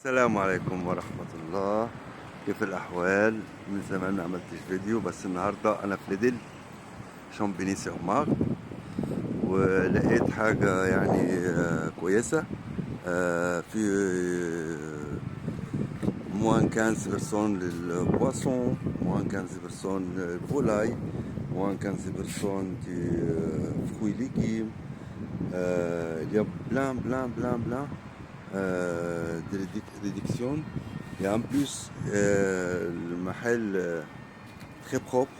السلام عليكم ورحمة الله. كيف الأحوال؟ من زمان ما عملتش فيديو، بس النهاردة أنا في ليدل شامبيني سي عمار، ولقيت حاجة يعني كويسة. في موان 15% للبواسون، موان 15% للفولاي، موان 15% du fruits et légumes. Il y a plein de réductions. Et en plus, le mahel très propre.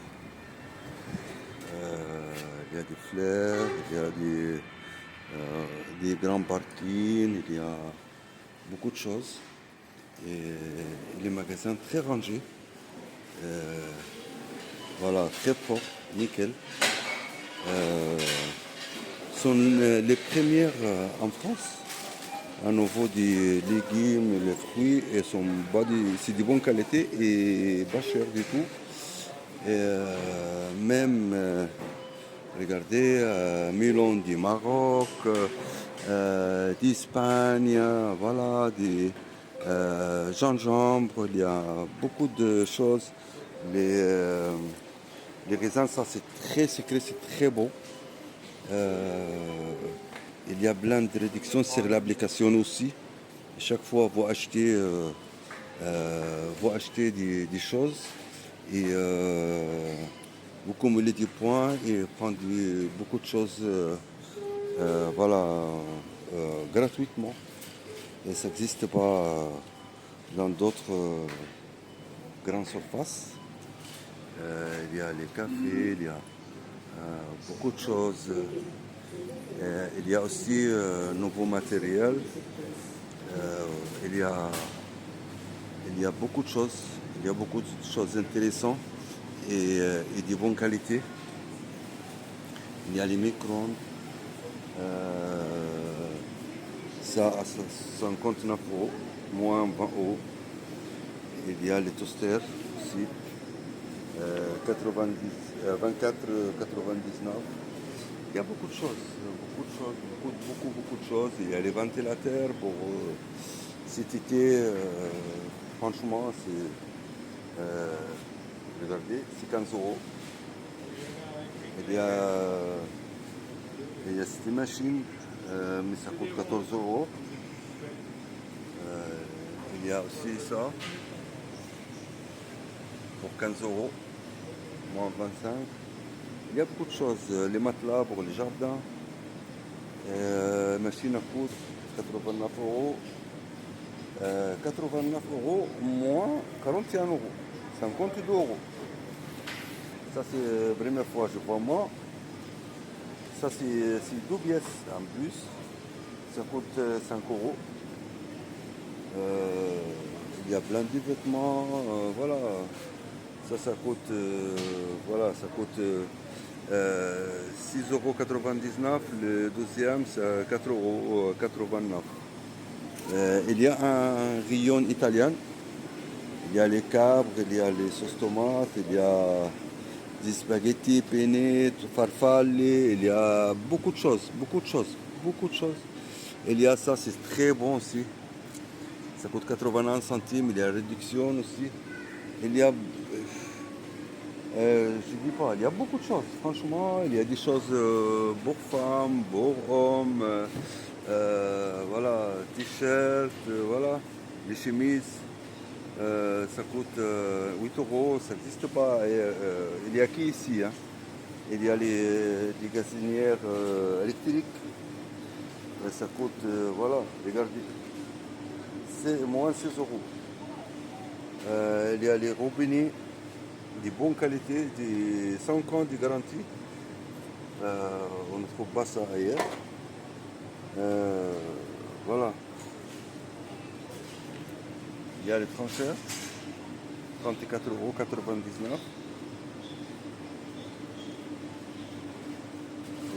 Il y a des fleurs, il y a des grands parkings, il y a beaucoup de choses. Et les magasins très rangés. Voilà, très propre, nickel. Sont les premières en France à nouveau des légumes, les fruits, et sont c'est de bonne qualité et pas cher du tout. Et même, regardez, Milan du Maroc, d'Espagne, voilà, des gingembre, il y a beaucoup de choses. Les raisins, ça c'est très secret, c'est très beau. Il y a plein de réductions sur l'application aussi. Chaque fois, vous achetez des choses et vous cumulez des points et prendre beaucoup de choses voilà, gratuitement. Et ça n'existe pas dans d'autres grandes surfaces. Il y a les cafés, il y a beaucoup de choses. Il y a aussi nouveau matériel. Il y a beaucoup de choses. Il y a beaucoup de choses intéressantes et de bonne qualité. Il y a les micro-ondes. Ça à 59 €, moins 20 €. Il y a les toasters aussi. 24,99. Il y a beaucoup de choses, beaucoup de choses. Il y a les ventilateurs pour cet été. Franchement, regardez, c'est 15 €. Il y a, il y a cette machine, mais ça coûte 14 €. Il y a aussi ça pour 15 €, moins 25. Il y a beaucoup de choses. Les matelas pour les jardins. Machine à coudre, 89 €. 89 € moins 41 €. 52 €. Ça c'est la première fois que je vois moi. Ça c'est deux pièces en plus. Ça coûte 5 €. Il y a plein de vêtements. Voilà. Ça coûte, voilà, ça coûte 6,99 €. Le deuxième, c'est 4,89 €. Il y a un rayon italien. Il y a les cabres, il y a les sauces tomates, il y a des spaghettis, penne, farfalle. Il y a beaucoup de choses. Il y a ça, c'est très bon aussi. Ça coûte 81 centimes. Il y a réduction aussi. Il y a je dis pas, il y a beaucoup de choses, franchement. Il y a des choses pour femmes, pour hommes, voilà, t-shirts, voilà, les chemises. Ça coûte 8 €, ça n'existe pas. Il y a qui ici, hein? Il y a les gazinières électriques. Ça coûte, voilà, regardez, c'est moins 6 €. Il y a les robinets de bonne qualité, de 5 ans de garantie. On ne trouve pas ça ailleurs. Voilà. Il y a les transferts, 34,99 €.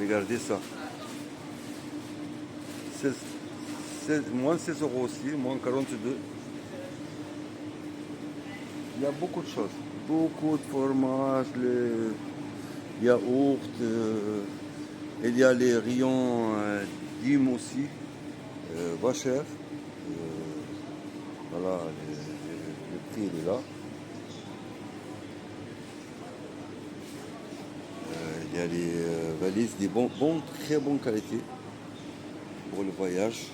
Regardez ça. Moins 16 € aussi, moins 42. Il y a beaucoup de choses. Beaucoup de fromages, les yaourts. Il y a les rayons d'Im aussi, pas cher. Voilà, le prix il est là. Il y a les valises, des très bonne qualité pour le voyage.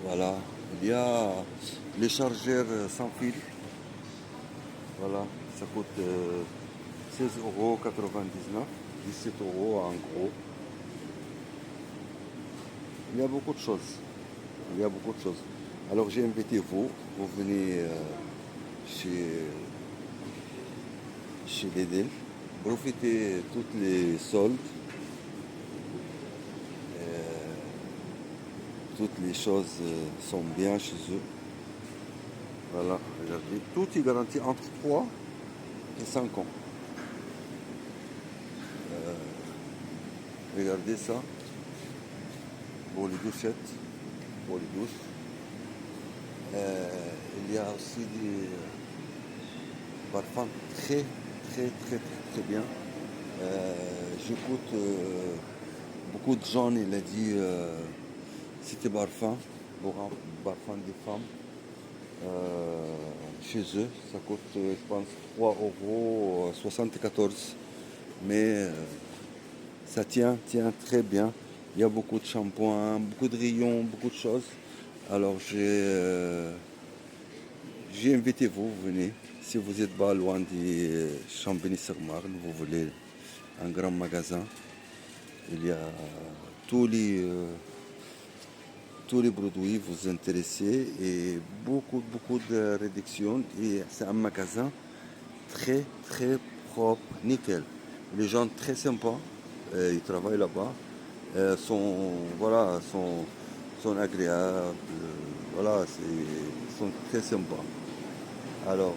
Voilà, il y a les chargeurs sans fil. Voilà, ça coûte 16,99 €, 17 € en gros. Il y a beaucoup de choses. Il y a beaucoup de choses. Alors j'ai invité vous venez chez Lidl, profitez toutes les soldes, toutes les choses sont bien chez eux. Voilà, regardez, tout est garanti entre 3 et 5 ans. Regardez ça, pour les douchettes, pour les douches. Il y a aussi des parfums très bien. J'écoute beaucoup de gens, il a dit c'était parfum, pour un parfum des femmes. Chez eux, ça coûte, je pense, 3,74 €. Mais ça tient très bien. Il y a beaucoup de shampoings, beaucoup de rayons, beaucoup de choses. Alors j'ai invité vous venez. Si vous n'êtes pas loin de Champigny-sur-Marne, vous voulez un grand magasin, il y a tous les, euh, tous les produits vous intéressez et beaucoup de réduction. Et c'est un magasin très propre, nickel. Les gens très sympas, ils travaillent là-bas, voilà, sont agréables, voilà, sont très sympas. Alors,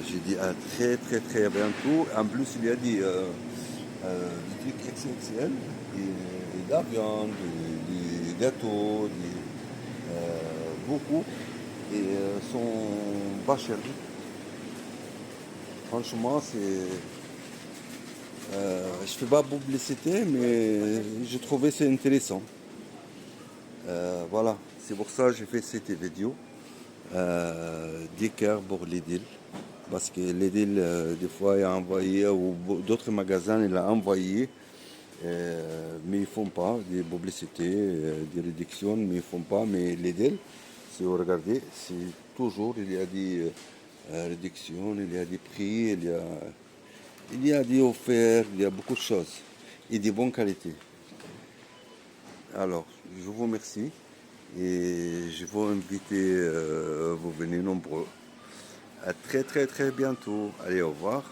j'ai dit à très bientôt. En plus, il y a des trucs XXL, de la viande, des gâteaux, beaucoup, et sont pas chers. Franchement, je fais pas publicité, mais je trouvais c'est intéressant. Voilà, c'est pour ça que j'ai fait cette vidéo. D'écart pour Lidl. Parce que Lidl, des fois, il a envoyé, ou d'autres magasins, il a envoyé, mais ils ne font pas des publicités, des réductions, mais ils ne font pas. Mais Lidl, si vous regardez, c'est toujours, il y a des réductions, il y a des prix, il y a des offertes, il y a beaucoup de choses et de bonne qualité. Alors, je vous remercie et je vous invite, vous venez nombreux. À très bientôt. Allez, au revoir.